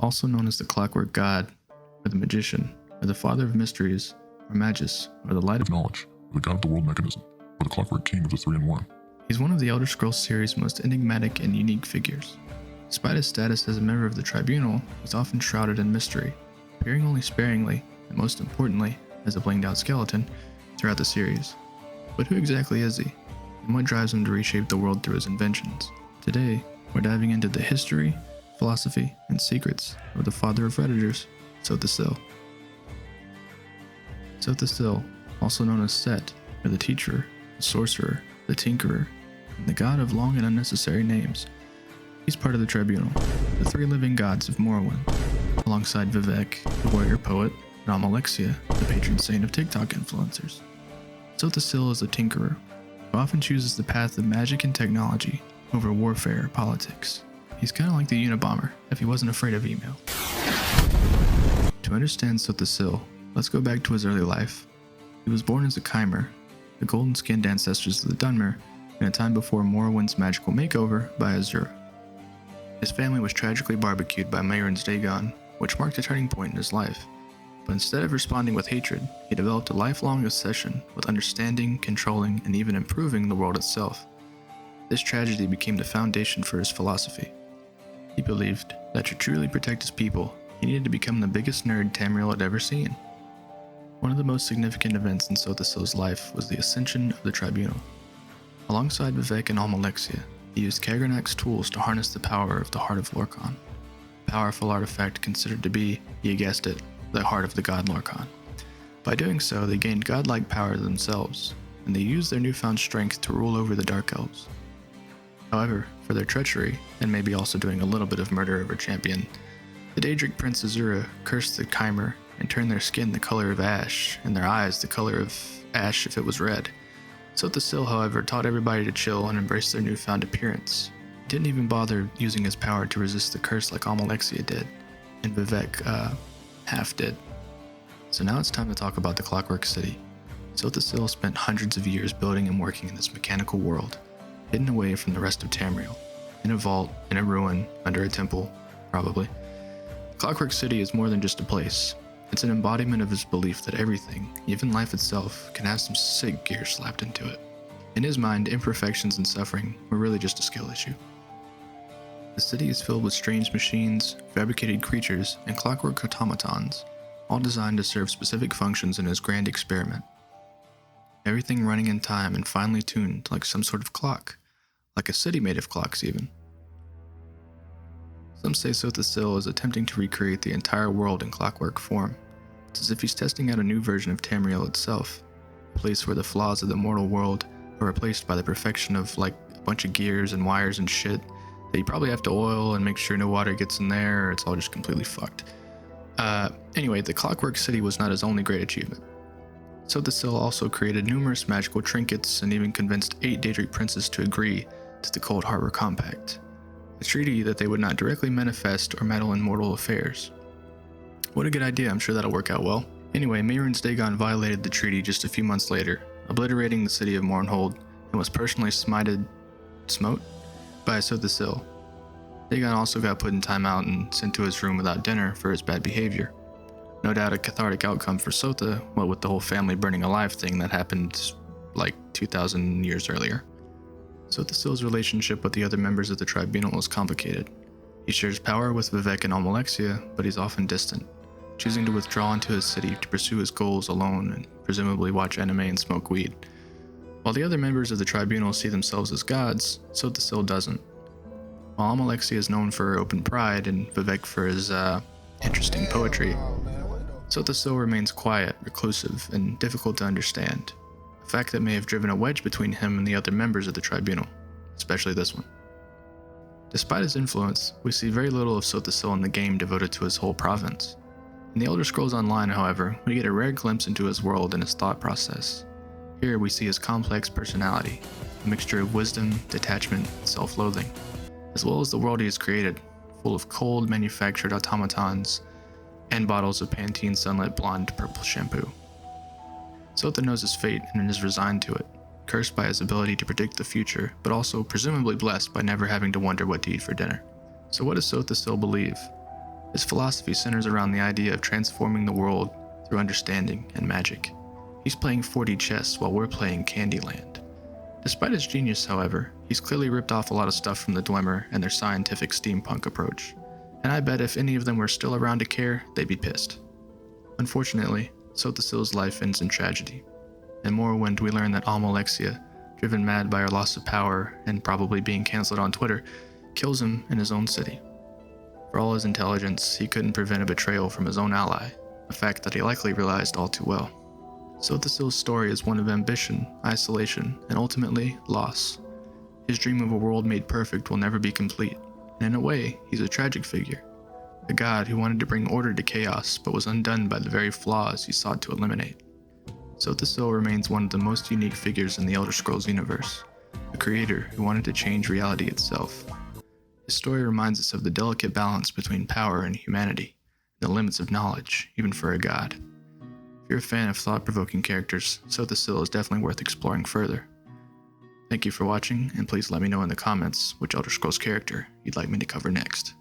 also known as the Clockwork God, or the Magician, or the Father of Mysteries, or Magus, or the Light of Knowledge, or the God of the World Mechanism, or the Clockwork King of the 3-in-1. He's one of the Elder Scrolls series' most enigmatic and unique figures. Despite his status as a member of the Tribunal, he's often shrouded in mystery, appearing only sparingly, and most importantly, as a blinged-out skeleton, throughout the series. But who exactly is he, and what drives him to reshape the world through his inventions? Today, we're diving into the history, philosophy, and secrets of the father of Redditors, Sotha Sil. Sotha Sil, also known as Set, or the Teacher, the Sorcerer, the Tinkerer, and the God of long and unnecessary names. He's part of the Tribunal, the three living gods of Morrowind, alongside Vivek, the warrior poet, and Amalexia, the patron saint of TikTok influencers. Sotha Sil is a tinkerer, who often chooses the path of magic and technology over warfare or politics. He's kind of like the Unabomber, if he wasn't afraid of email. To understand Sotha Sil, let's go back to his early life. He was born as a Chimer, the golden-skinned ancestors of the Dunmer, in a time before Morrowind's magical makeover by Azura. His family was tragically barbecued by Mehrunes Dagon, which marked a turning point in his life. But instead of responding with hatred, he developed a lifelong obsession with understanding, controlling, and even improving the world itself. This tragedy became the foundation for his philosophy. He believed that to truly protect his people, he needed to become the biggest nerd Tamriel had ever seen. One of the most significant events in Sotha Sil's life was the ascension of the Tribunal. Alongside Vivek and Amalexia, he used Kagranak's tools to harness the power of the Heart of Lorkhan, a powerful artifact considered to be, you guessed it, the heart of the god Lorkhan. By doing so, they gained godlike power themselves, and they used their newfound strength to rule over the Dark Elves. However, for their treachery, and maybe also doing a little bit of murder of a champion, the Daedric Prince Azura cursed the Chimer and turned their skin the color of ash, and their eyes the color of ash if it was red. Sotha Sil, however, taught everybody to chill and embrace their newfound appearance. He didn't even bother using his power to resist the curse like Amalexia did, and Vivek, half did. So now it's time to talk about the Clockwork City. Sotha Sil spent hundreds of years building and working in this mechanical world, hidden away from the rest of Tamriel, in a vault, in a ruin, under a temple, probably. Clockwork City is more than just a place. It's an embodiment of his belief that everything, even life itself, can have some sick gear slapped into it. In his mind, imperfections and suffering were really just a skill issue. The city is filled with strange machines, fabricated creatures, and clockwork automatons, all designed to serve specific functions in his grand experiment. Everything running in time and finely tuned like some sort of clock, like a city made of clocks even. Some say Sotha Sil is attempting to recreate the entire world in clockwork form. It's as if he's testing out a new version of Tamriel itself, a place where the flaws of the mortal world are replaced by the perfection of like a bunch of gears and wires and shit that you probably have to oil and make sure no water gets in there or it's all just completely fucked. Anyway, the Clockwork City was not his only great achievement. Sotha Sil also created numerous magical trinkets and even convinced 8 Daedric princes to agree to the Cold Harbor Compact, a treaty that they would not directly manifest or meddle in mortal affairs. What a good idea, I'm sure that'll work out well. Anyway, Mehrunes Dagon violated the treaty just a few months later, obliterating the city of Mournhold, and was personally smote by Sotha Sil. Dagon also got put in timeout and sent to his room without dinner for his bad behavior. No doubt a cathartic outcome for Sotha, what with the whole family burning alive thing that happened like 2,000 years earlier. Sotha Sil's relationship with the other members of the Tribunal is complicated. He shares power with Vivek and Amalexia, but he's often distant, choosing to withdraw into his city to pursue his goals alone and presumably watch anime and smoke weed. While the other members of the Tribunal see themselves as gods, Sotha Sil doesn't. While Amalexia is known for her open pride and Vivek for his interesting poetry, Sotha Sil remains quiet, reclusive, and difficult to understand, a fact that may have driven a wedge between him and the other members of the Tribunal, especially this one. Despite his influence, we see very little of Sotha Sil in the game devoted to his whole province. In the Elder Scrolls Online, however, we get a rare glimpse into his world and his thought process. Here we see his complex personality, a mixture of wisdom, detachment, and self-loathing, as well as the world he has created, full of cold manufactured automatons and bottles of Pantene Sunlit Blonde Purple shampoo. Sotha knows his fate and is resigned to it, cursed by his ability to predict the future, but also presumably blessed by never having to wonder what to eat for dinner. So what does Sotha Sil believe? His philosophy centers around the idea of transforming the world through understanding and magic. He's playing 4D chess while we're playing Candyland. Despite his genius, however, he's clearly ripped off a lot of stuff from the Dwemer and their scientific steampunk approach, and I bet if any of them were still around to care, they'd be pissed. Unfortunately, Sotha Sil's life ends in tragedy. In Morrowind, we learn that Almalexia, driven mad by her loss of power and probably being cancelled on Twitter, kills him in his own city. For all his intelligence, he couldn't prevent a betrayal from his own ally, a fact that he likely realized all too well. Sotha Sil's story is one of ambition, isolation, and ultimately, loss. His dream of a world made perfect will never be complete, and in a way, he's a tragic figure. A god who wanted to bring order to chaos but was undone by the very flaws he sought to eliminate. Sotha Sil remains one of the most unique figures in the Elder Scrolls universe, a creator who wanted to change reality itself. His story reminds us of the delicate balance between power and humanity, and the limits of knowledge, even for a god. If you're a fan of thought-provoking characters, Sotha Sil is definitely worth exploring further. Thank you for watching, and please let me know in the comments which Elder Scrolls character you'd like me to cover next.